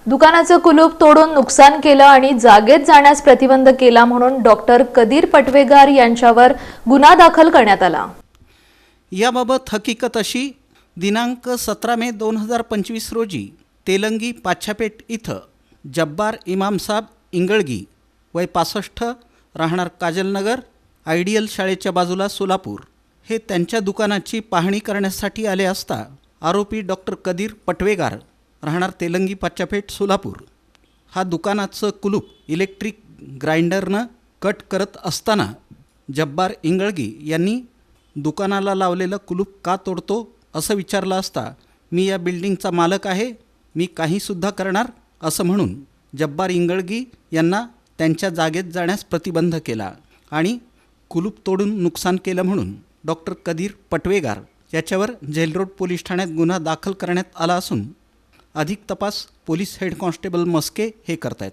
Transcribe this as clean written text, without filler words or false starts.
दुकानाचं कुलूप तोडून नुकसान केलं आणि जागेत जाण्यास प्रतिबंध केला म्हणून डॉक्टर कदीर पटवेगार यांच्यावर गुन्हा दाखल करण्यात आला। याबाबत हकीकत अशी, दिनांक 17 मे 2025 रोजी तेलंगी पाच्छापेठ इथं जब्बार इमामसाब इंगळगी वय 65 राहणार काजलनगर आयडियल शाळेच्या बाजूला सोलापूर हे त्यांच्या दुकानाची पाहणी करण्यासाठी आले असता आरोपी डॉक्टर कदीर पटवेगार राहणार तेलंगी पाच्छापेठ सोलापूर हा दुकानाचं कुलूप इलेक्ट्रिक ग्राइंडरनं कट करत असताना जब्बार इंगळगी यांनी दुकानाला लावलेलं कुलूप का तोडतो असं विचारलं असता मी या बिल्डिंगचा मालक आहे, मी काहीसुद्धा करणार असं म्हणून जब्बार इंगळगी यांना त्यांच्या जागेत जाण्यास प्रतिबंध केला आणि कुलूप तोडून नुकसान केलं म्हणून डॉक्टर कदीर पटवेगार याच्यावर जेल रोड पोलीस ठाण्यात गुन्हा दाखल करण्यात आला असून अधिक तपास पोलीस हेड कॉन्स्टेबल मस्के हे करतायत।